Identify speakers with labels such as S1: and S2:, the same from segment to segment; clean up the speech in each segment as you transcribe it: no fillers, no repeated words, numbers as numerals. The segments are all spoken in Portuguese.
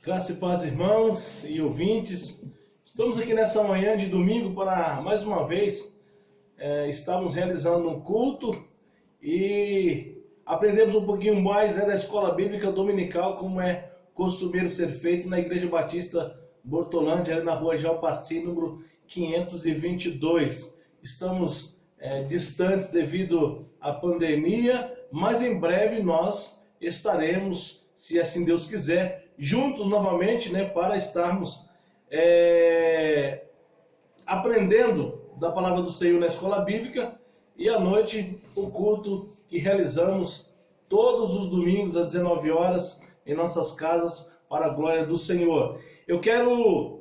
S1: Graça e paz, irmãos e ouvintes. Estamos aqui nessa manhã de domingo para, mais uma vez, estamos realizando um culto e aprendemos um pouquinho mais da Escola Bíblica Dominical, como é costumeiro ser feito na Igreja Batista Bortolândia, ali na rua Jalpaci, número 522. Estamos distantes devido à pandemia, mas em breve nós estaremos, se assim Deus quiser, juntos novamente, para estarmos aprendendo da palavra do Senhor na escola bíblica, e à noite o culto que realizamos todos os domingos às 19 horas em nossas casas para a glória do Senhor. Eu quero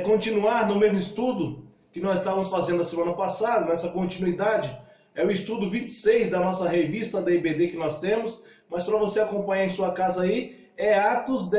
S1: continuar no mesmo estudo que nós estávamos fazendo na semana passada, nessa continuidade. É o estudo 26 da nossa revista da IBD que nós temos, mas para você acompanhar em sua casa aí, é Atos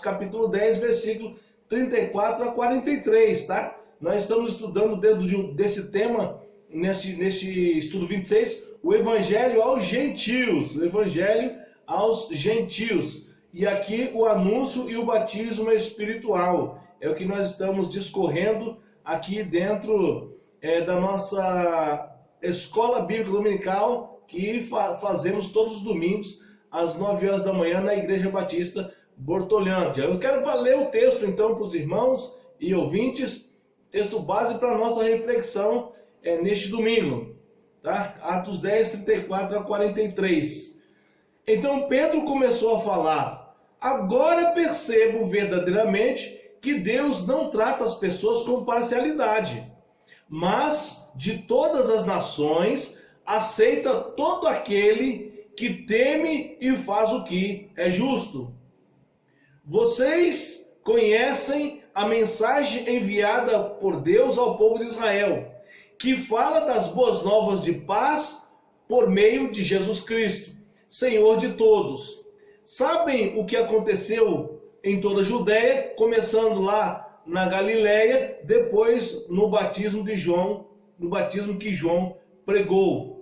S1: capítulo 10, versículo 34 a 43, tá? Nós estamos estudando dentro desse tema, neste estudo 26, o Evangelho aos Gentios. O Evangelho aos Gentios. E aqui o anúncio e o batismo espiritual. É o que nós estamos discorrendo aqui dentro da nossa Escola Bíblica Dominical, que fazemos todos os domingos, às 9 horas da manhã, na Igreja Batista Bortolândia. Eu quero ler o texto, então, para os irmãos e ouvintes, texto base para a nossa reflexão neste domingo, tá? Atos 10, 34 a 43. Então Pedro começou a falar: agora percebo verdadeiramente que Deus não trata as pessoas com parcialidade, mas de todas as nações aceita todo aquele que teme e faz o que é justo. Vocês conhecem a mensagem enviada por Deus ao povo de Israel, que fala das boas novas de paz por meio de Jesus Cristo, Senhor de todos. Sabem o que aconteceu em toda a Judéia, começando lá na Galileia, depois no batismo de João, no batismo que João pregou.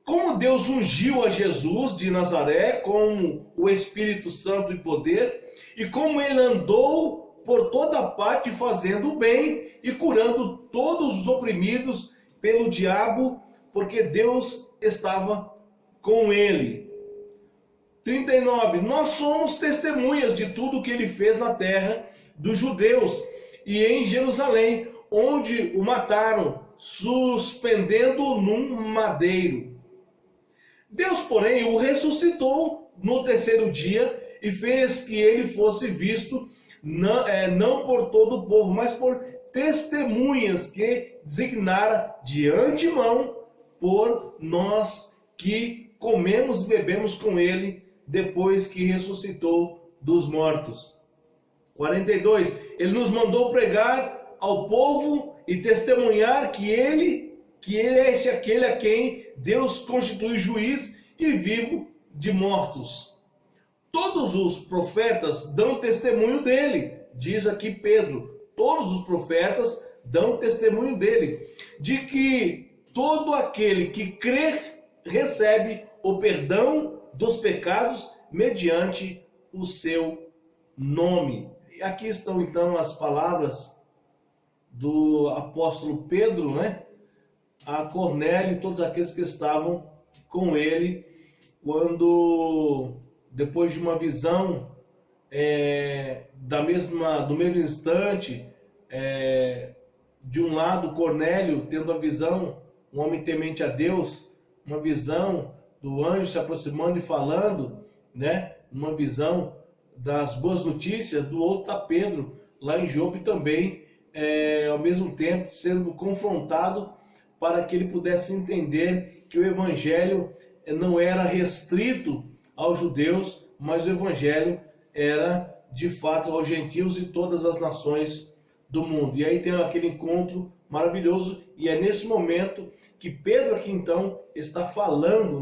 S1: Como Deus ungiu a Jesus de Nazaré com o Espírito Santo e poder, e como ele andou por toda parte fazendo o bem e curando todos os oprimidos pelo diabo, porque Deus estava com ele. 39. Nós somos testemunhas de tudo que ele fez na terra dos judeus e em Jerusalém, onde o mataram, suspendendo-o num madeiro. Deus, porém, o ressuscitou no terceiro dia e fez que ele fosse visto, não por todo o povo, mas por testemunhas que designara de antemão por nós que comemos e bebemos com ele depois que ressuscitou dos mortos. 42. Ele nos mandou pregar ao povo e testemunhar que ele é aquele a quem Deus constitui juiz e vivo de mortos. Todos os profetas dão testemunho dele, diz aqui Pedro. Todos os profetas dão testemunho dele, de que todo aquele que crer recebe o perdão dos pecados mediante o seu nome. E aqui estão então as palavras do apóstolo Pedro, a Cornélio e todos aqueles que estavam com ele, quando, depois de uma visão do mesmo instante, de um lado Cornélio tendo a visão, um homem temente a Deus, uma visão do anjo se aproximando e falando, uma visão das boas notícias. Do outro está Pedro, lá em Jope também, ao mesmo tempo sendo confrontado para que ele pudesse entender que o Evangelho não era restrito aos judeus, mas o Evangelho era de fato aos gentios e todas as nações do mundo. E aí tem aquele encontro maravilhoso, e é nesse momento que Pedro aqui então está falando,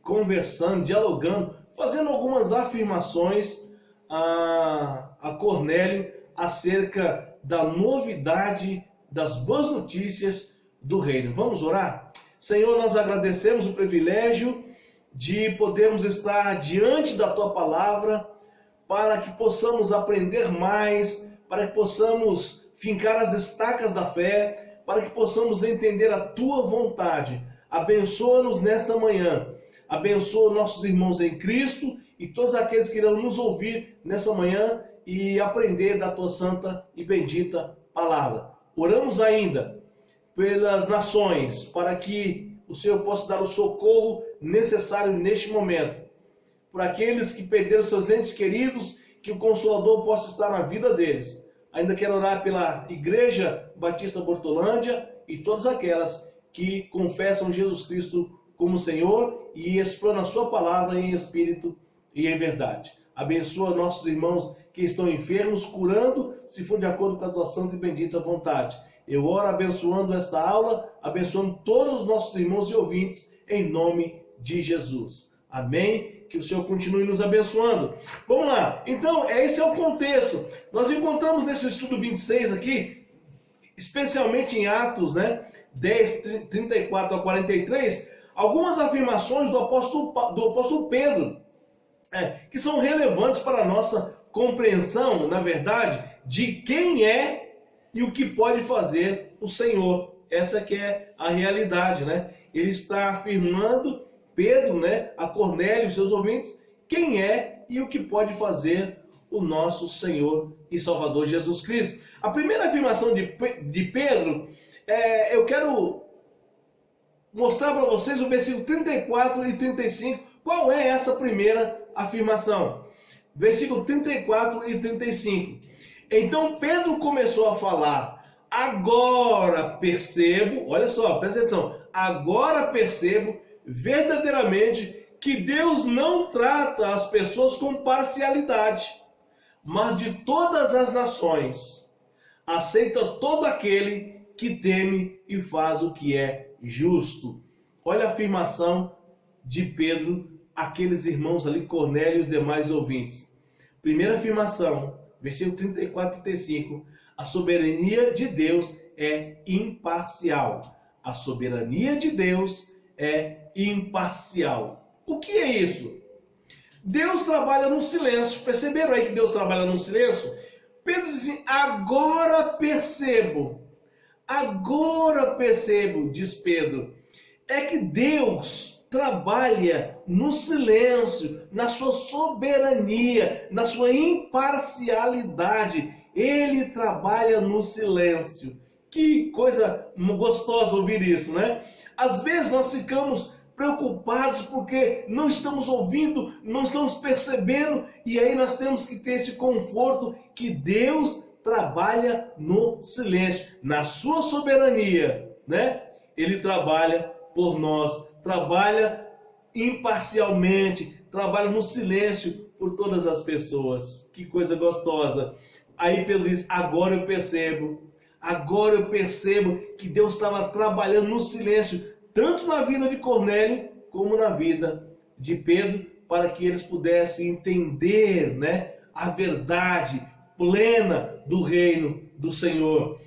S1: conversando, dialogando, fazendo algumas afirmações a Cornélio acerca da novidade, das boas notícias do reino. Vamos orar? Senhor, nós agradecemos o privilégio de podermos estar diante da Tua palavra, para que possamos aprender mais, para que possamos fincar as estacas da fé, para que possamos entender a Tua vontade. Abençoa-nos nesta manhã, abençoa nossos irmãos em Cristo e todos aqueles que irão nos ouvir nessa manhã e aprender da Tua santa e bendita palavra. Oramos ainda pelas nações, para que o Senhor possa dar o socorro necessário neste momento. Por aqueles que perderam seus entes queridos, que o Consolador possa estar na vida deles. Ainda quero orar pela Igreja Batista Bortolândia e todas aquelas que confessam Jesus Cristo como Senhor e explanam a sua palavra em espírito e em verdade. Abençoa nossos irmãos que estão enfermos, curando, se for de acordo com a tua santa e bendita vontade. Eu oro abençoando esta aula, abençoando todos os nossos irmãos e ouvintes, em nome de Jesus. Amém? Que o Senhor continue nos abençoando. Vamos lá. Então, esse é o contexto. Nós encontramos nesse estudo 26 aqui, especialmente em Atos, 10, 34 a 43, algumas afirmações do apóstolo Pedro, que são relevantes para a nossa compreensão, na verdade, de quem é e o que pode fazer o Senhor. Essa que é a realidade, Ele está afirmando, Pedro, a Cornélio e seus ouvintes, quem é e o que pode fazer o nosso Senhor e Salvador Jesus Cristo. A primeira afirmação de Pedro, eu quero mostrar para vocês o versículo 34 e 35. Qual é essa primeira afirmação? Versículo 34 e 35. Então Pedro começou a falar: agora percebo, olha só, presta atenção, agora percebo verdadeiramente que Deus não trata as pessoas com parcialidade, mas de todas as nações aceita todo aquele que teme e faz o que é justo. Olha a afirmação de Pedro àqueles irmãos ali, Cornélio e os demais ouvintes. Primeira afirmação, versículo 34 e 35. A soberania de Deus é imparcial. A soberania de Deus é imparcial. O que é isso? Deus trabalha no silêncio. Perceberam aí que Deus trabalha no silêncio? Pedro diz assim: agora percebo. Agora percebo, diz Pedro. É que Deus trabalha no silêncio, na sua soberania, na sua imparcialidade. Ele trabalha no silêncio. Que coisa gostosa ouvir isso, Às vezes nós ficamos preocupados porque não estamos ouvindo, não estamos percebendo, e aí nós temos que ter esse conforto que Deus trabalha no silêncio, na sua soberania, Ele trabalha por nós, trabalha imparcialmente, trabalha no silêncio por todas as pessoas. Que coisa gostosa. Aí Pedro diz: agora eu percebo que Deus estava trabalhando no silêncio, tanto na vida de Cornélio como na vida de Pedro, para que eles pudessem entender, a verdade plena do reino do Senhor.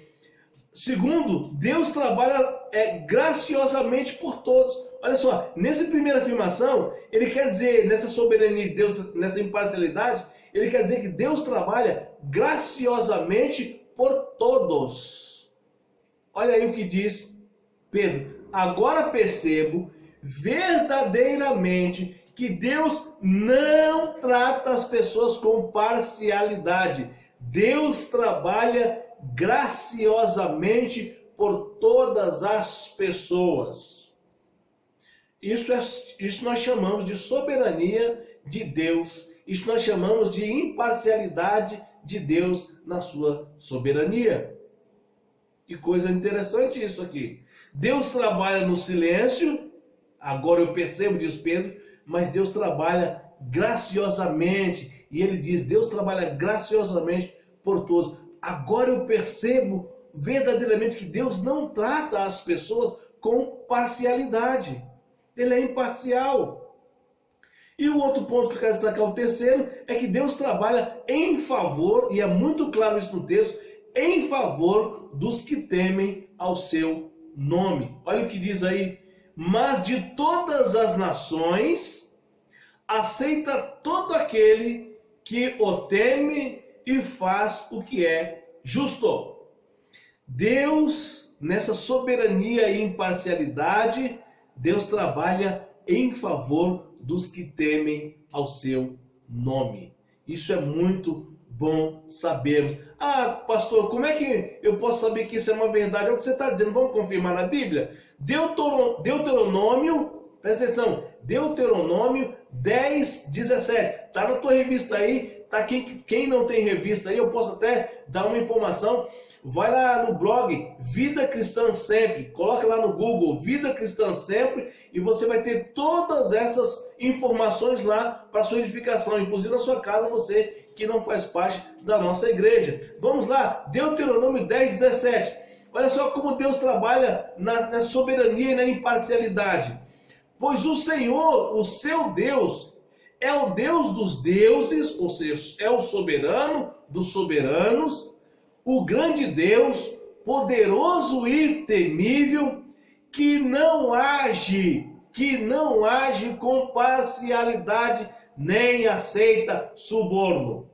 S1: Segundo, Deus trabalha graciosamente por todos. Olha só, nessa primeira afirmação, ele quer dizer, nessa soberania de Deus, nessa imparcialidade, ele quer dizer que Deus trabalha graciosamente por todos. Olha aí o que diz Pedro: agora percebo verdadeiramente que Deus não trata as pessoas com parcialidade. Deus trabalha graciosamente por todas as pessoas. Isso nós chamamos de soberania de Deus. Isso nós chamamos de imparcialidade de Deus na sua soberania. Que coisa interessante isso aqui. Deus trabalha no silêncio, agora eu percebo, diz Pedro, mas Deus trabalha graciosamente. E ele diz: Deus trabalha graciosamente por todos. Agora eu percebo verdadeiramente que Deus não trata as pessoas com parcialidade. Ele é imparcial. E o outro ponto que eu quero destacar, o terceiro, é que Deus trabalha em favor, e é muito claro isso no texto, em favor dos que temem ao seu nome. Olha o que diz aí: mas de todas as nações aceita todo aquele que o teme e faz o que é justo. Deus, nessa soberania e imparcialidade, Deus trabalha em favor dos que temem ao seu nome. Isso é muito bom sabermos. Ah, pastor, como é que eu posso saber que isso é uma verdade? É o que você está dizendo, vamos confirmar na Bíblia? Deuteronômio, presta atenção, Deuteronômio 10, 17. Está na tua revista aí, tá aqui. Quem não tem revista aí, eu posso até dar uma informação. Vai lá no blog Vida Cristã Sempre, coloca lá no Google Vida Cristã Sempre e você vai ter todas essas informações lá para sua edificação, inclusive na sua casa, você que não faz parte da nossa igreja. Vamos lá, Deuteronômio 10, 17. Olha só como Deus trabalha na soberania e na imparcialidade. Pois o Senhor, o seu Deus, é o Deus dos deuses, ou seja, é o soberano dos soberanos, o grande Deus, poderoso e temível, que não age com parcialidade, nem aceita suborno.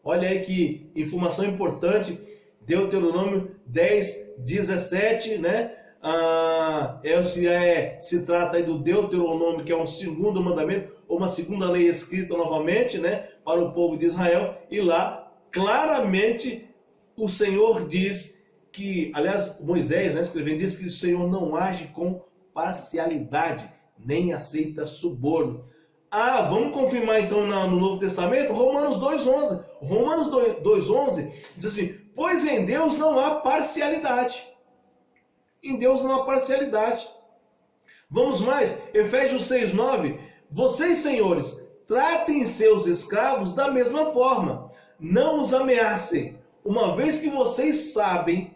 S1: Olha aí que informação importante, Deuteronômio 10, 17, né? Se trata aí do Deuteronômio, que é um segundo mandamento, ou uma segunda lei escrita novamente, né? Para o povo de Israel, e lá, claramente, o Senhor diz que, aliás, Moisés, né, escrevendo, diz que o Senhor não age com parcialidade, nem aceita suborno. Ah, vamos confirmar então no Novo Testamento? Romanos 2,11. Romanos 2,11 diz assim, pois em Deus não há parcialidade. Em Deus não há parcialidade. Vamos mais, Efésios 6,9. Vocês, senhores, tratem seus escravos da mesma forma. Não os ameacem, uma vez que vocês sabem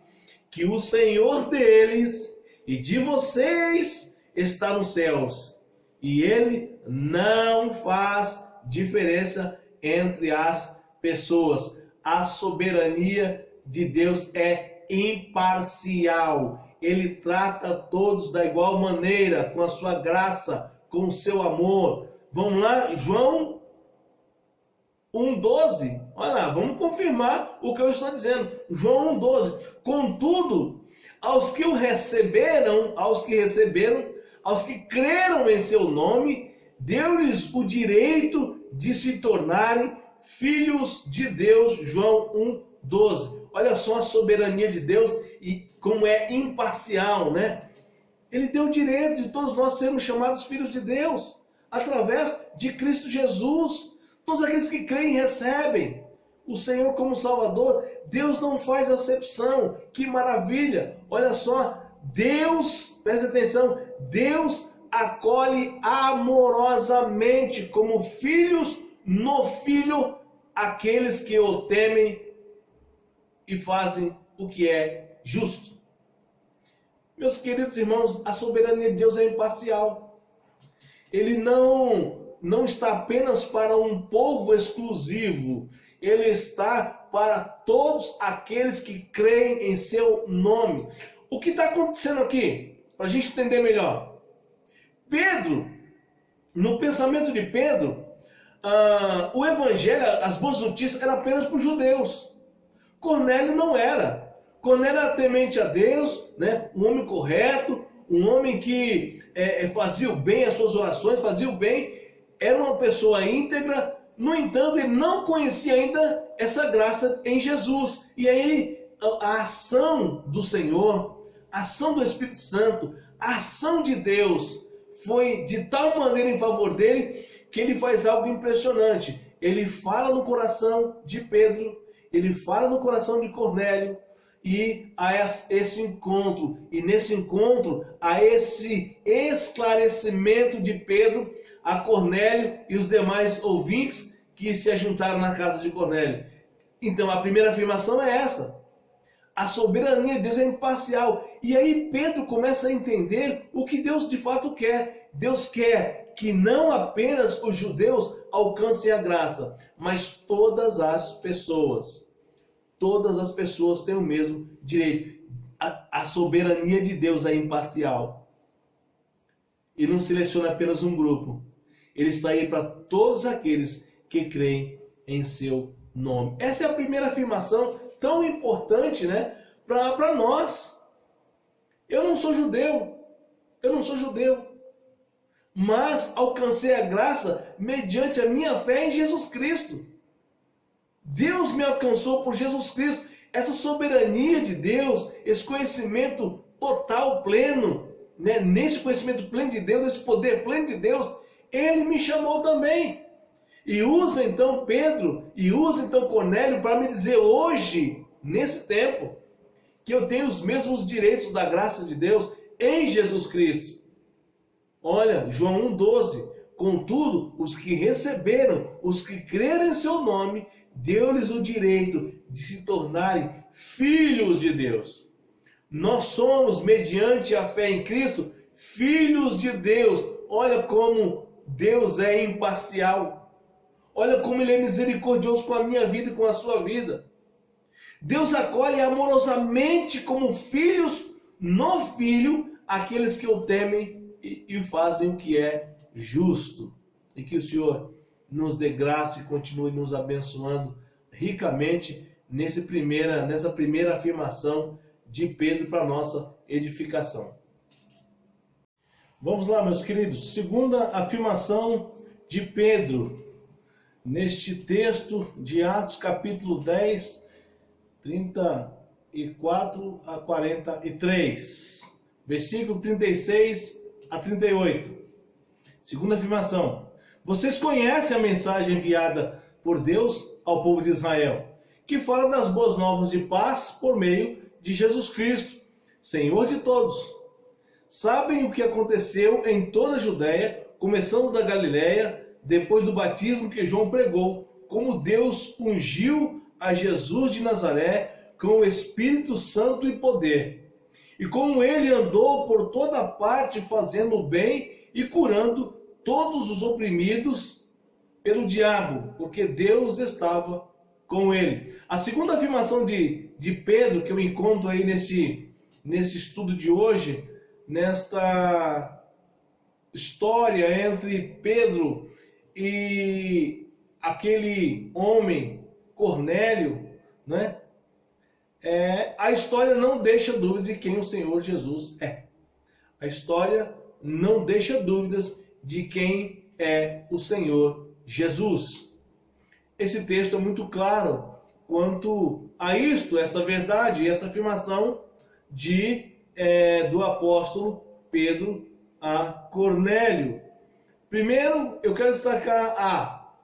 S1: que o Senhor deles e de vocês está nos céus, e Ele não faz diferença entre as pessoas. A soberania de Deus é imparcial. Ele trata todos da igual maneira, com a sua graça, com o seu amor. Vamos lá, João 1,12. Olha lá, vamos confirmar o que eu estou dizendo. João 1,12. Contudo, aos que receberam, aos que creram em seu nome, deu-lhes o direito de se tornarem filhos de Deus. João 1,12. Olha só a soberania de Deus e como é imparcial, né? Ele deu o direito de todos nós sermos chamados filhos de Deus, através de Cristo Jesus. Todos aqueles que creem recebem o Senhor como Salvador. Deus não faz acepção. Que maravilha! Olha só, Deus, presta atenção, Deus acolhe amorosamente como filhos no Filho aqueles que o temem e fazem o que é justo. Meus queridos irmãos, a soberania de Deus é imparcial. Ele não está apenas para um povo exclusivo, ele está para todos aqueles que creem em seu nome. O que está acontecendo aqui? Para a gente entender melhor. Pedro, no pensamento de Pedro, o evangelho, as boas notícias eram apenas para os judeus. Cornélio não era. Cornélio era temente a Deus, né? Um homem correto, um homem que fazia o bem, as suas orações, fazia o bem, era uma pessoa íntegra. No entanto, ele não conhecia ainda essa graça em Jesus. E aí, a ação do Senhor, a ação do Espírito Santo, a ação de Deus foi de tal maneira em favor dele que ele faz algo impressionante. Ele fala no coração de Pedro, ele fala no coração de Cornélio, e a esse encontro, e nesse encontro, a esse esclarecimento de Pedro a Cornélio e os demais ouvintes que se ajuntaram na casa de Cornélio. Então, a primeira afirmação é essa. A soberania de Deus é imparcial. E aí Pedro começa a entender o que Deus de fato quer. Deus quer que não apenas os judeus alcancem a graça, mas todas as pessoas. Todas as pessoas têm o mesmo direito. A soberania de Deus é imparcial. E não seleciona apenas um grupo. Ele está aí para todos aqueles que creem em seu nome. Essa é a primeira afirmação tão importante, né, para nós. Eu não sou judeu, mas alcancei a graça mediante a minha fé em Jesus Cristo. Deus me alcançou por Jesus Cristo. Essa soberania de Deus, esse conhecimento total, pleno, né? Nesse conhecimento pleno de Deus, esse poder pleno de Deus, Ele me chamou também. E usa então Pedro, e usa então Cornélio para me dizer hoje, nesse tempo, que eu tenho os mesmos direitos da graça de Deus em Jesus Cristo. Olha, João 1,12. Contudo, os que receberam, os que creram em seu nome, deu-lhes o direito de se tornarem filhos de Deus. Nós somos, mediante a fé em Cristo, filhos de Deus. Olha como Deus é imparcial. Olha como Ele é misericordioso com a minha vida e com a sua vida. Deus acolhe amorosamente como filhos no Filho aqueles que o temem e fazem o que é justo. E que o Senhor nos dê graça e continue nos abençoando ricamente nessa primeira afirmação de Pedro para nossa edificação. Vamos lá, meus queridos. Segunda afirmação de Pedro, neste texto de Atos, capítulo 10, 34 a 43. Versículo 36 a 38. Segunda afirmação. Vocês conhecem a mensagem enviada por Deus ao povo de Israel, que fala das boas novas de paz por meio de Jesus Cristo, Senhor de todos. Sabem o que aconteceu em toda a Judéia, começando da Galiléia, depois do batismo que João pregou, como Deus ungiu a Jesus de Nazaré com o Espírito Santo e poder. E como ele andou por toda parte fazendo o bem e curando todos os oprimidos pelo diabo, porque Deus estava com ele. A segunda afirmação de Pedro, que eu encontro aí nesse estudo de hoje, nesta história entre Pedro e aquele homem, Cornélio, né? A história não deixa dúvidas de quem o Senhor Jesus é. A história não deixa dúvidas de quem é o Senhor Jesus. Esse texto é muito claro quanto a isto, essa verdade, essa afirmação do apóstolo Pedro a Cornélio. Primeiro, eu quero destacar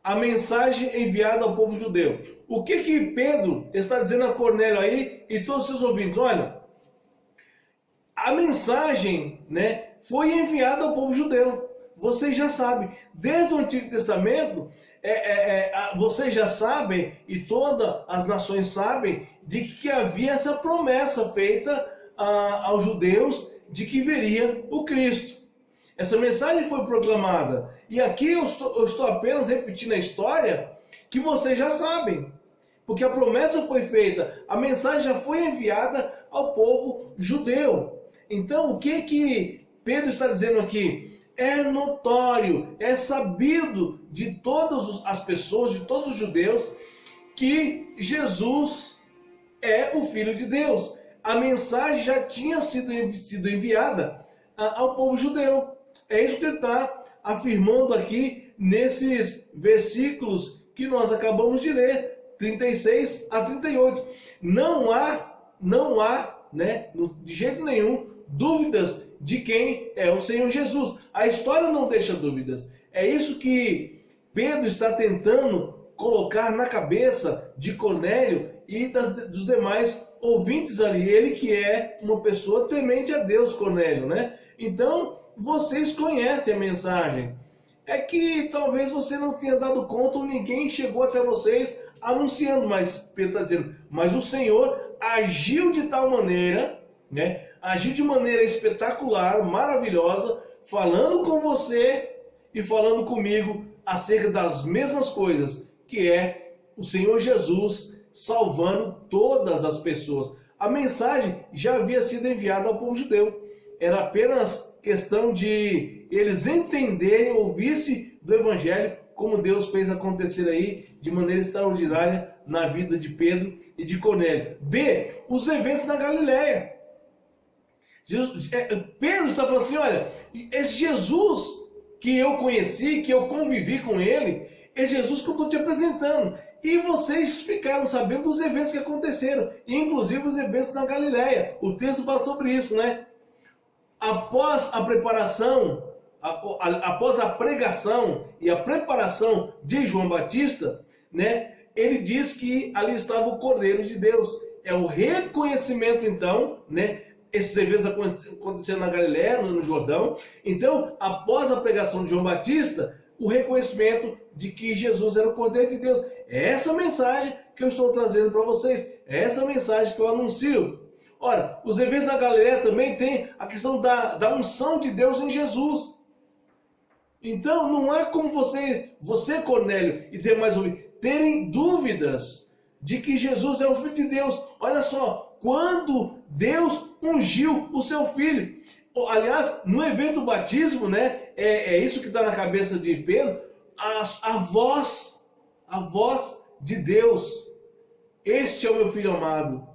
S1: a mensagem enviada ao povo judeu. O que Pedro está dizendo a Cornélio aí e todos os seus ouvintes? Olha, a mensagem, né, foi enviada ao povo judeu. Vocês já sabem, desde o Antigo Testamento, vocês já sabem, e todas as nações sabem, de que havia essa promessa feita aos judeus de que viria o Cristo. Essa mensagem foi proclamada. E aqui eu estou apenas repetindo a história que vocês já sabem. Porque a promessa foi feita, a mensagem já foi enviada ao povo judeu. Então, o que Pedro está dizendo aqui? É notório, é sabido de todas as pessoas, de todos os judeus, que Jesus é o Filho de Deus. A mensagem já tinha sido enviada ao povo judeu. É isso que ele está afirmando aqui nesses versículos que nós acabamos de ler, 36 a 38. Não há, né, de jeito nenhum, dúvidas de quem é o Senhor Jesus. A história não deixa dúvidas. É isso que Pedro está tentando colocar na cabeça de Cornélio e dos demais ouvintes ali. Ele que é uma pessoa temente a Deus, Cornélio, né? Então, vocês conhecem a mensagem. É que talvez você não tenha dado conta ou ninguém chegou até vocês anunciando, mas Pedro está dizendo, mas o Senhor agiu de tal maneira, né? Agiu de maneira espetacular, maravilhosa, falando com você e falando comigo acerca das mesmas coisas, que é o Senhor Jesus salvando todas as pessoas. A mensagem já havia sido enviada ao povo judeu. era apenas questão de eles entenderem, ouvissem do Evangelho, como Deus fez acontecer aí de maneira extraordinária na vida de Pedro e de Cornélio. B, os eventos na Galileia. Pedro está falando assim, olha, esse Jesus que eu conheci, que eu convivi com ele, é Jesus que eu estou te apresentando. E vocês ficaram sabendo dos eventos que aconteceram, inclusive os eventos na Galileia. O texto fala sobre isso, né? Após a preparação, após a pregação e a preparação de João Batista, né? Ele diz que ali estava o Cordeiro de Deus. É o reconhecimento, então, né? Esses eventos aconteceram na Galileia, no Jordão. Então, após a pregação de João Batista, o reconhecimento de que Jesus era o Cordeiro de Deus. É essa mensagem que eu estou trazendo para vocês. É essa mensagem que eu anuncio. Ora, os eventos da Galileia também tem a questão da unção de Deus em Jesus. Então, não há como você Cornélio e demais ouvintes, terem dúvidas de que Jesus é o Filho de Deus. Olha só, quando Deus ungiu o seu Filho. Aliás, no evento do batismo, né, é isso que está na cabeça de Pedro, a voz de Deus. Este é o meu Filho amado,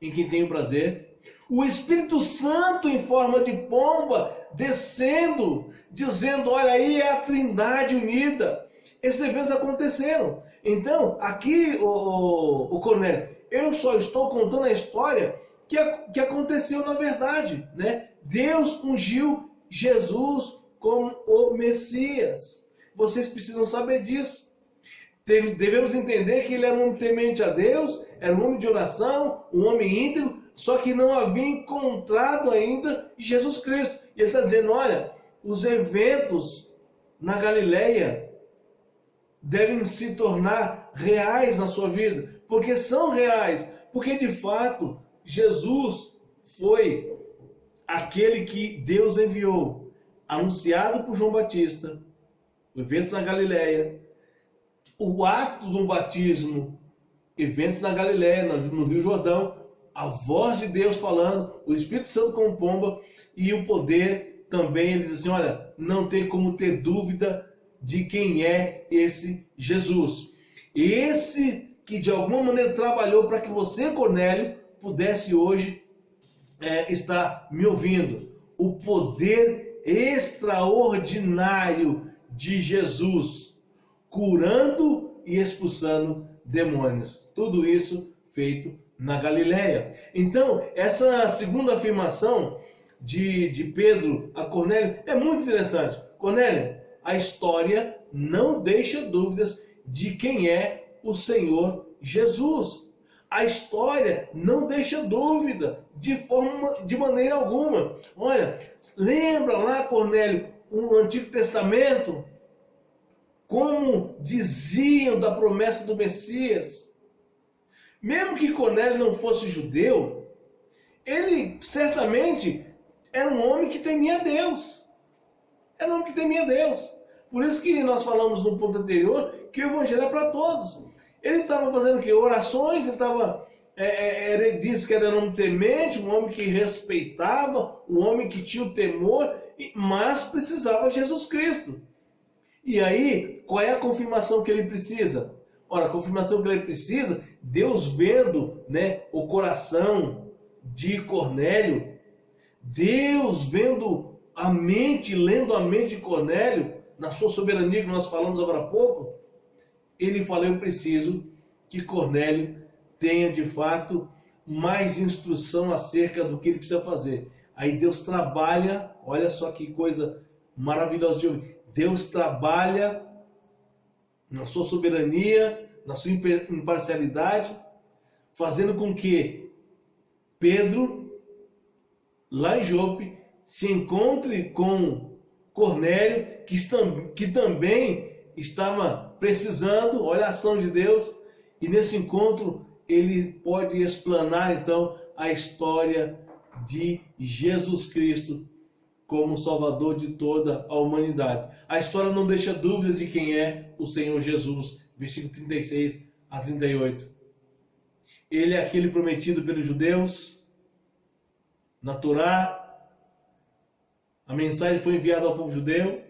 S1: em quem tenho prazer. O Espírito Santo em forma de pomba, descendo, dizendo, olha aí é a Trindade unida. Esses eventos aconteceram. Então, aqui, o Cornélio, eu só estou contando a história que aconteceu na verdade, né? Deus ungiu Jesus como o Messias. Vocês precisam saber disso. Devemos entender que ele era um homem temente a Deus, era um homem de oração, um homem íntegro, só que não havia encontrado ainda Jesus Cristo. E ele está dizendo, olha, os eventos na Galileia devem se tornar reais na sua vida, porque são reais, porque de fato Jesus foi aquele que Deus enviou, anunciado por João Batista, eventos na Galileia, o ato do batismo, eventos na Galileia, no Rio Jordão, a voz de Deus falando, o Espírito Santo como pomba e o poder também. Ele diz assim, olha, não tem como ter dúvida de quem é esse Jesus. Esse que de alguma maneira trabalhou para que você, Cornélio, pudesse hoje estar me ouvindo. O poder extraordinário de Jesus, curando e expulsando demônios. Tudo isso feito na Galileia. Então, essa segunda afirmação de Pedro a Cornélio é muito interessante. Cornélio, a história não deixa dúvidas de quem é o Senhor Jesus. A história não deixa dúvida de maneira alguma. Olha, lembra lá, Cornélio, no Antigo Testamento, como diziam da promessa do Messias. Mesmo que Cornélio não fosse judeu, ele certamente era um homem que temia Deus. Era um homem que temia Deus. Por isso que nós falamos no ponto anterior que o Evangelho é para todos. Ele estava fazendo o quê? Orações, ele estava... ele disse que era um homem temente, um homem que respeitava, um homem que tinha o temor, mas precisava de Jesus Cristo. E aí, qual é a confirmação que ele precisa? Ora, a confirmação que ele precisa, Deus vendo, né, o coração de Cornélio, Deus vendo a mente, lendo a mente de Cornélio, na sua soberania que nós falamos agora há pouco, ele fala, eu preciso que Cornélio tenha de fato mais instrução acerca do que ele precisa fazer. Aí Deus trabalha, olha só que coisa maravilhosa de ouvir, Deus trabalha na sua soberania, na sua imparcialidade, fazendo com que Pedro, lá em Jope, se encontre com Cornélio, que também estava precisando, olha a ação de Deus, e nesse encontro ele pode explanar então a história de Jesus Cristo como Salvador de toda a humanidade. A história não deixa dúvidas de quem é o Senhor Jesus, versículo 36 a 38. Ele é aquele prometido pelos judeus na Torá, A mensagem foi enviada ao povo judeu.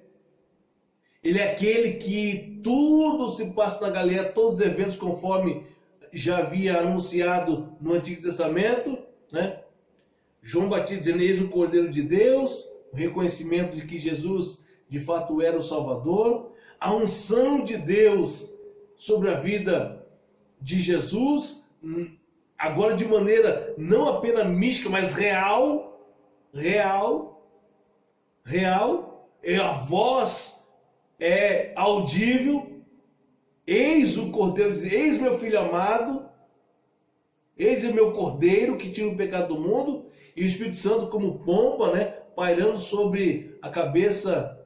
S1: Ele é aquele que tudo se passa na Galileia, todos os eventos conforme já havia anunciado no Antigo Testamento, né? João Batista dizendo: eis o Cordeiro de Deus, o reconhecimento de que Jesus de fato era o Salvador, a unção de Deus sobre a vida de Jesus, agora de maneira não apenas mística, mas real, é a voz é audível. Eis o Cordeiro, eis meu filho amado, eis o meu Cordeiro que tira o pecado do mundo, e o Espírito Santo como pomba, né, pairando sobre a cabeça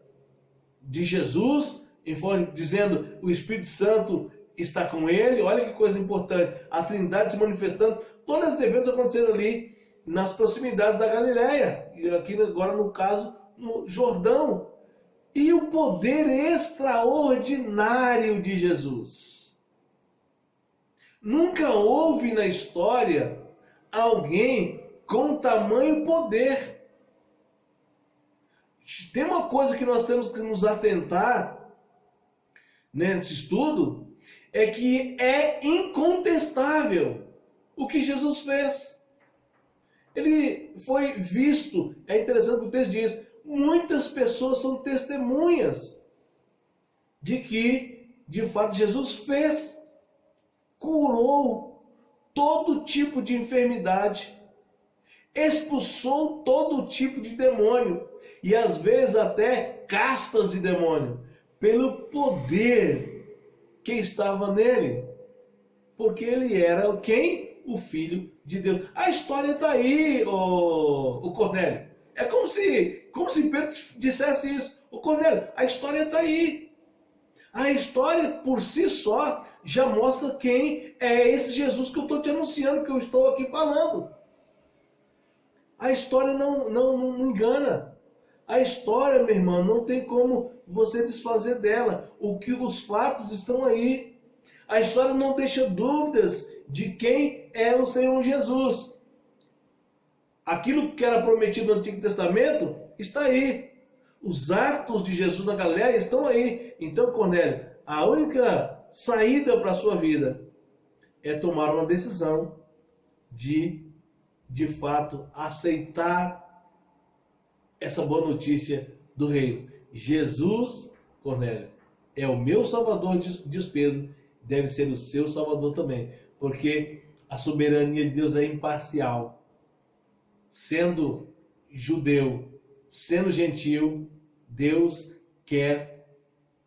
S1: de Jesus, dizendo: o Espírito Santo está com ele. Olha que coisa importante, a Trindade se manifestando. Todos esses eventos aconteceram ali nas proximidades da Galileia, e aqui agora no caso no Jordão. E o poder extraordinário de Jesus. Nunca houve na história alguém com tamanho poder. Tem uma coisa que nós temos que nos atentar nesse estudo, é que é incontestável o que Jesus fez. Ele foi visto, é interessante que o texto diz, muitas pessoas são testemunhas de que, de fato, Jesus fez, curou todo tipo de enfermidade, expulsou todo tipo de demônio, e às vezes até castas de demônio, pelo poder que estava nele, porque ele era quem? O Filho de Deus. A história está aí, o Cornélio. É como se Pedro dissesse isso. O Cornélio, a história está aí. A história por si só já mostra quem é esse Jesus que eu estou te anunciando, que eu estou aqui falando. A história não engana. A história, meu irmão, não tem como você desfazer dela. Os fatos estão aí. A história não deixa dúvidas de quem é o Senhor Jesus. Aquilo que era prometido no Antigo Testamento está aí. Os atos de Jesus na Galileia estão aí. Então, Cornélio, a única saída para a sua vida é tomar uma decisão de fato, aceitar essa boa notícia do reino. Jesus, Cornélio, é o meu Salvador, diz Pedro, deve ser o seu Salvador também, porque a soberania de Deus é imparcial. Sendo judeu, sendo gentil, Deus quer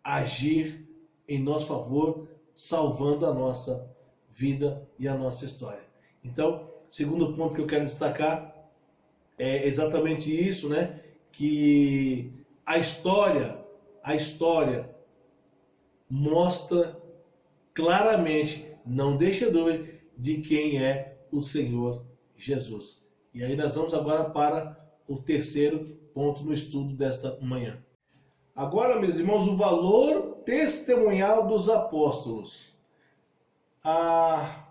S1: agir em nosso favor, salvando a nossa vida e a nossa história. Então, segundo ponto que eu quero destacar é exatamente isso, né? Que a história mostra claramente, não deixa dúvida, de quem é o Senhor Jesus. E aí nós vamos agora para o terceiro ponto no estudo desta manhã. Agora, meus irmãos, o valor testemunhal dos apóstolos.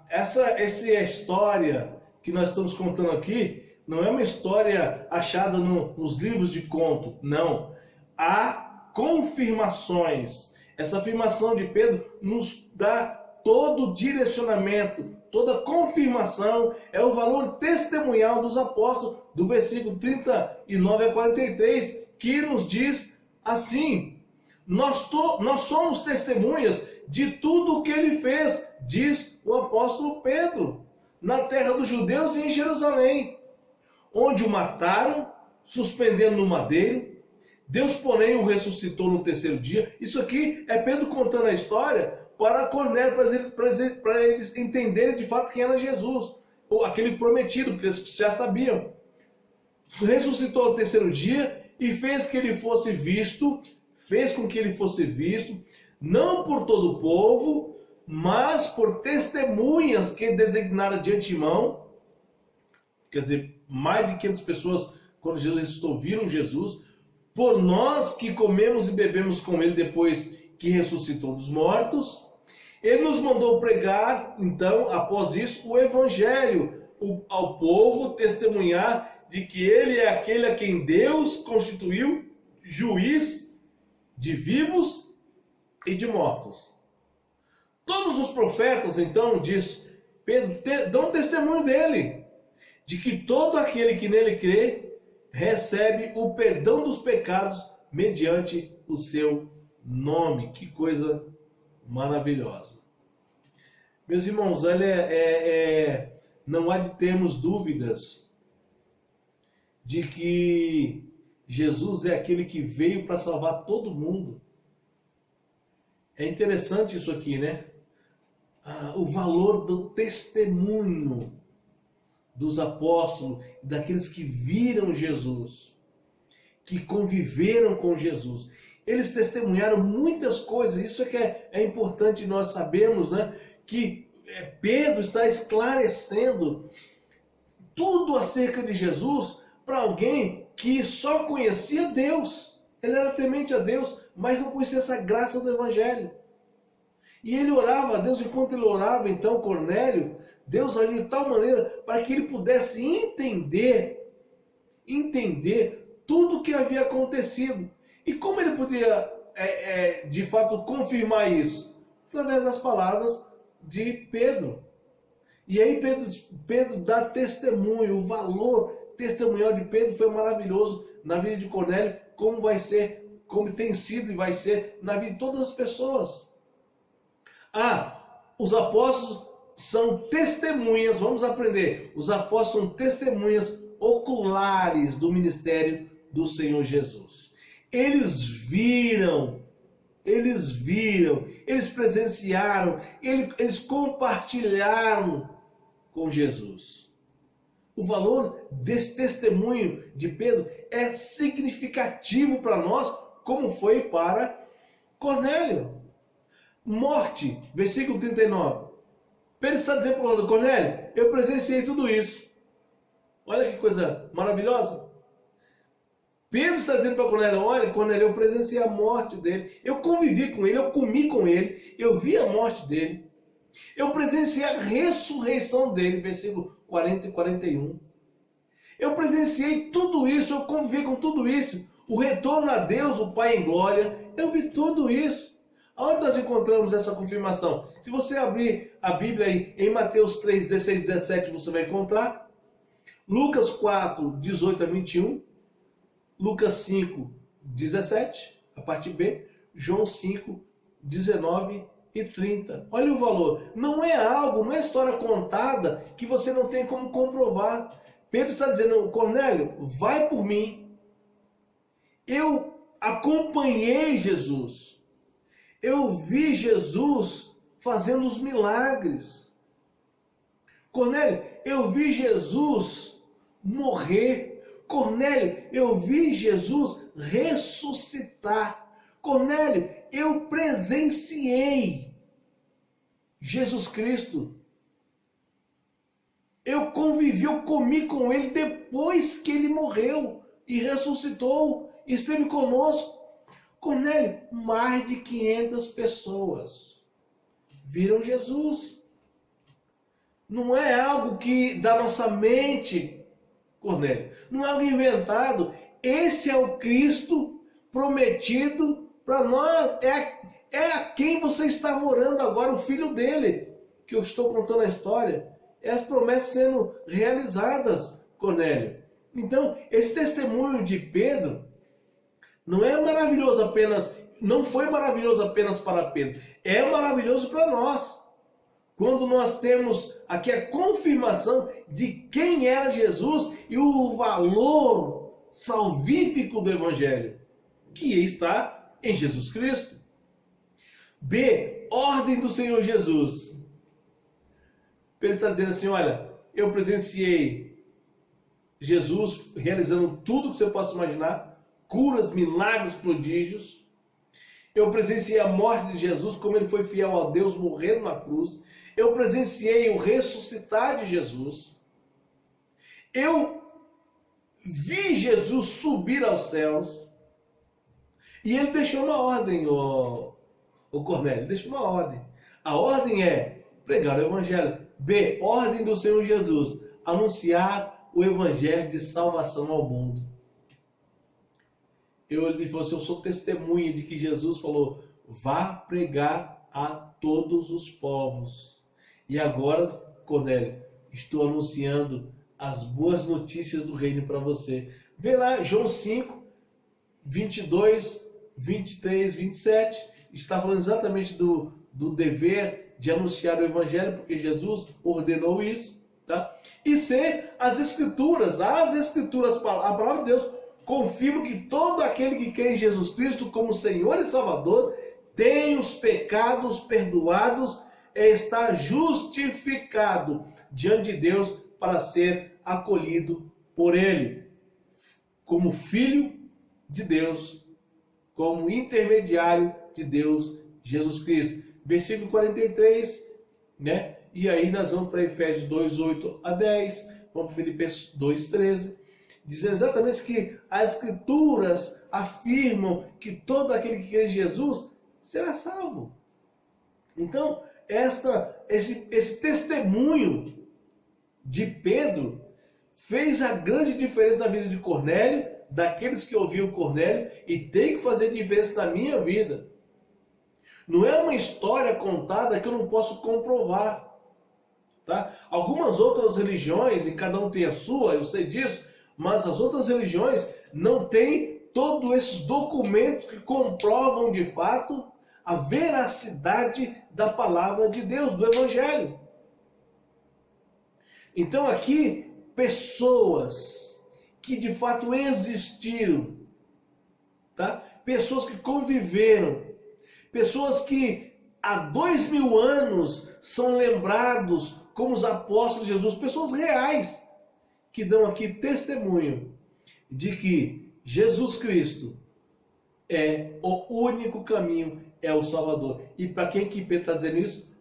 S1: Essa história que nós estamos contando aqui não é uma história achada nos livros de conto, não. Há confirmações. Essa afirmação de Pedro nos dá todo o direcionamento, toda a confirmação, é o valor testemunhal dos apóstolos, do versículo 39 a 43, que nos diz assim: nós somos testemunhas de tudo o que ele fez, diz o apóstolo Pedro, na terra dos judeus e em Jerusalém, onde o mataram, suspendendo no madeiro. Deus, porém, o ressuscitou no terceiro dia. Isso aqui é Pedro contando a história para Cornélio, para eles entenderem de fato quem era Jesus, ou aquele prometido, porque eles já sabiam. Ressuscitou no terceiro dia e fez com que ele fosse visto, não por todo o povo, mas por testemunhas que designaram de antemão. Quer dizer, mais de 500 pessoas, quando Jesus ressuscitou, viram Jesus. Por nós que comemos e bebemos com ele depois que ressuscitou dos mortos. Ele nos mandou pregar, então, após isso, o evangelho ao povo, testemunhar de que ele é aquele a quem Deus constituiu juiz de vivos e de mortos. Todos os profetas, então, diz Pedro, dão testemunho dele, de que todo aquele que nele crê recebe o perdão dos pecados mediante o seu nome. Que coisa maravilhosa. Meus irmãos, não há de termos dúvidas de que Jesus é aquele que veio para salvar todo mundo. É interessante isso aqui, né? O valor do testemunho dos apóstolos, daqueles que viram Jesus, que conviveram com Jesus. Eles testemunharam muitas coisas. Isso é que é importante nós sabermos, né? Que Pedro está esclarecendo tudo acerca de Jesus para alguém que só conhecia Deus. Ele era temente a Deus, mas não conhecia essa graça do Evangelho. E ele orava a Deus, enquanto ele orava, então, Cornélio, Deus agiu de tal maneira para que ele pudesse entender tudo o que havia acontecido. E como ele podia, de fato, confirmar isso? Através das palavras de Pedro. E aí Pedro dá testemunho, o valor testemunhal de Pedro foi maravilhoso na vida de Cornélio, como vai ser, como tem sido e vai ser na vida de todas as pessoas. Os apóstolos são testemunhas, vamos aprender, os apóstolos são testemunhas oculares do ministério do Senhor Jesus. Eles viram, eles presenciaram, eles compartilharam com Jesus. O valor desse testemunho de Pedro é significativo para nós, como foi para Cornélio. Morte, versículo 39. Pedro está dizendo para o Cornélio, eu presenciei tudo isso. Olha que coisa maravilhosa. Pedro está dizendo para Cornélio, olha, Cornélio, eu presenciei a morte dele, eu convivi com ele, eu comi com ele, eu vi a morte dele, eu presenciei a ressurreição dele, versículo 40 e 41. Eu presenciei tudo isso, eu convivi com tudo isso, o retorno a Deus, o Pai em glória, eu vi tudo isso. Onde nós encontramos essa confirmação? Se você abrir a Bíblia aí, em Mateus 3, 16, 17, você vai encontrar. Lucas 4, 18 a 21. Lucas 5, 17, a parte B. João 5, 19 e 30. Olha o valor. Não é algo, não é história contada que você não tem como comprovar. Pedro está dizendo, Cornélio, vai por mim. Eu acompanhei Jesus. Eu vi Jesus fazendo os milagres. Cornélio, eu vi Jesus morrer. Cornélio, eu vi Jesus ressuscitar. Cornélio, eu presenciei Jesus Cristo. Eu convivi, eu comi com ele depois que ele morreu e ressuscitou e esteve conosco. Cornélio, mais de 500 pessoas viram Jesus. Não é algo que da nossa mente, Cornélio, não é algo inventado. Esse é o Cristo prometido para nós. É a quem você estava orando agora, o filho dele, que eu estou contando a história. É as promessas sendo realizadas, Cornélio. Então, esse testemunho de Pedro não é maravilhoso apenas, não foi maravilhoso apenas para Pedro, é maravilhoso para nós. Quando nós temos aqui a confirmação de quem era Jesus e o valor salvífico do Evangelho, que está em Jesus Cristo. B, ordem do Senhor Jesus. Pedro está dizendo assim, olha, eu presenciei Jesus realizando tudo que você possa imaginar, curas, milagres, prodígios. Eu presenciei a morte de Jesus, como ele foi fiel a Deus, morrendo na cruz. Eu presenciei o ressuscitar de Jesus. Eu vi Jesus subir aos céus. E ele deixou uma ordem, o Cornélio, deixou uma ordem. A ordem é pregar o Evangelho. B, ordem do Senhor Jesus, anunciar o evangelho de salvação ao mundo. Ele falou assim, eu sou testemunha de que Jesus falou, vá pregar a todos os povos. E agora, Cornélio, estou anunciando as boas notícias do reino para você. Vê lá, João 5, 22, 23, 27, está falando exatamente do dever de anunciar o evangelho, porque Jesus ordenou isso, tá? E ser as escrituras, a palavra de Deus, confirma que todo aquele que crê em Jesus Cristo como Senhor e Salvador tem os pecados perdoados e está justificado diante de Deus para ser acolhido por Ele, como filho de Deus, como intermediário de Deus, Jesus Cristo. Versículo 43, né? E aí nós vamos para Efésios 2, 8 a 10, vamos para Filipenses 2, 13, dizendo exatamente que as Escrituras afirmam que todo aquele que crê em Jesus será salvo. Então, esse testemunho de Pedro fez a grande diferença na vida de Cornélio, daqueles que ouviam Cornélio, e tem que fazer diferença na minha vida. Não é uma história contada que eu não posso comprovar. Tá? Algumas outras religiões, e cada um tem a sua, eu sei disso, mas as outras religiões não têm todos esses documentos que comprovam de fato a veracidade da palavra de Deus, do Evangelho. Então aqui, pessoas que de fato existiram, tá? Pessoas que conviveram, pessoas que há 2000 anos são lembrados como os apóstolos de Jesus, pessoas reais, que dão aqui testemunho de que Jesus Cristo é o único caminho, é o Salvador. E para quem que Pedro está dizendo isso?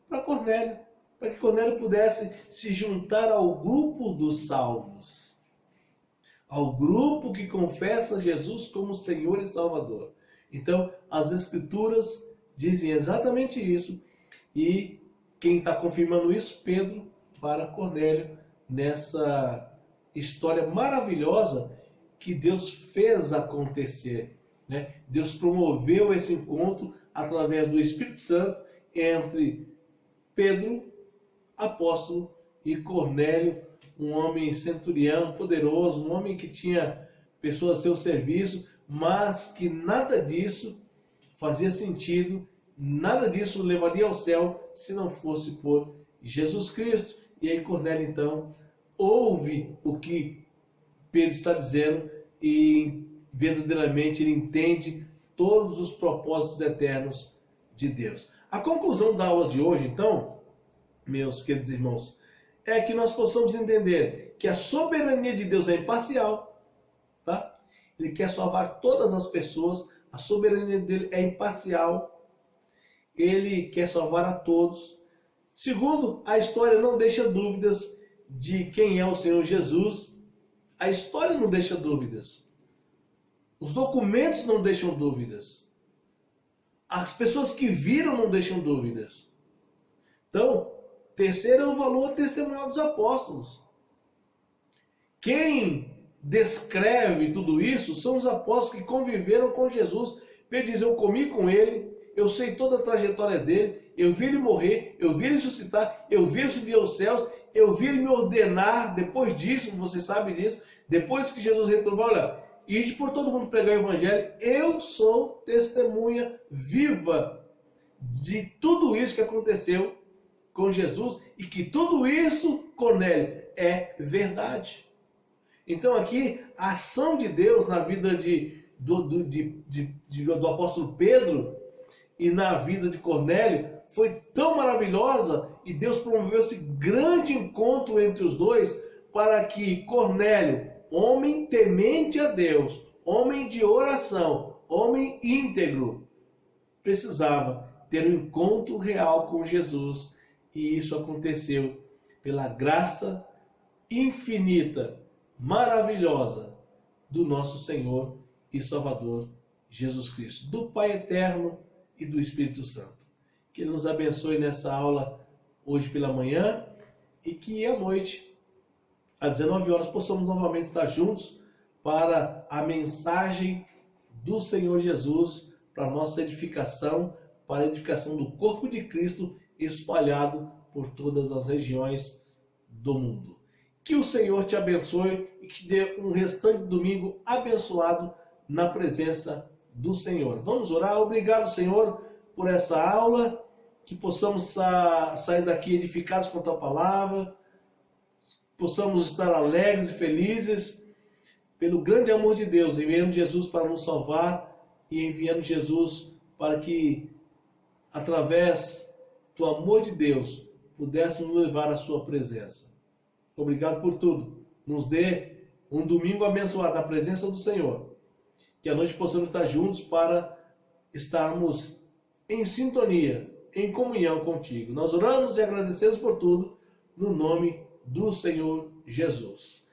S1: Para Cornélio. Para que Cornélio pudesse se juntar ao grupo dos salvos. Ao grupo que confessa Jesus como Senhor e Salvador. Então, as Escrituras dizem exatamente isso. E quem está confirmando isso? Pedro para Cornélio, nessa história maravilhosa que Deus fez acontecer, né? Deus promoveu esse encontro através do Espírito Santo entre Pedro, apóstolo, e Cornélio, um homem centurião, poderoso, um homem que tinha pessoas a seu serviço, mas que nada disso fazia sentido, nada disso levaria ao céu se não fosse por Jesus Cristo. E aí Cornélio então ouve o que Pedro está dizendo e verdadeiramente ele entende todos os propósitos eternos de Deus. A conclusão da aula de hoje, então, meus queridos irmãos, é que nós possamos entender que a soberania de Deus é imparcial, tá? Ele quer salvar todas as pessoas, a soberania dele é imparcial, ele quer salvar a todos. Segundo, a história não deixa dúvidas de quem é o Senhor Jesus. A história não deixa dúvidas. Os documentos não deixam dúvidas. As pessoas que viram não deixam dúvidas. Então, terceiro é o valor testemunhal dos apóstolos. Quem descreve tudo isso são os apóstolos que conviveram com Jesus. Pedro diz, eu comi com ele, eu sei toda a trajetória dele, eu vi ele morrer, eu vi ele ressuscitar, eu vi ele subir aos céus, eu vi ele me ordenar. Depois disso, você sabe disso, depois que Jesus retornou, olha, ide por todo mundo pregar o evangelho, eu sou testemunha viva de tudo isso que aconteceu com Jesus e que tudo isso, Cornélio, é verdade. Então aqui, a ação de Deus na vida do apóstolo Pedro e na vida de Cornélio foi tão maravilhosa e Deus promoveu esse grande encontro entre os dois para que Cornélio, homem temente a Deus, homem de oração, homem íntegro, precisava ter um encontro real com Jesus. E isso aconteceu pela graça infinita, maravilhosa do nosso Senhor e Salvador Jesus Cristo, do Pai eterno e do Espírito Santo. Que Ele nos abençoe nessa aula hoje pela manhã e que à noite às 19 horas, possamos novamente estar juntos para a mensagem do Senhor Jesus, para a nossa edificação, para a edificação do corpo de Cristo espalhado por todas as regiões do mundo. Que o Senhor te abençoe e que te dê um restante domingo abençoado na presença do Senhor. Vamos orar. Obrigado, Senhor, por essa aula, que possamos sair daqui edificados com a tua palavra, possamos estar alegres e felizes pelo grande amor de Deus, enviando Jesus para nos salvar e enviando Jesus para que, através do amor de Deus, pudéssemos levar a sua presença. Obrigado por tudo. Nos dê um domingo abençoado na presença do Senhor. Que à noite possamos estar juntos para estarmos em sintonia, em comunhão contigo. Nós oramos e agradecemos por tudo, no nome do Senhor Jesus.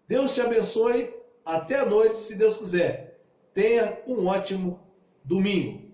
S1: Deus te abençoe. Até a noite, se Deus quiser. Tenha um ótimo domingo.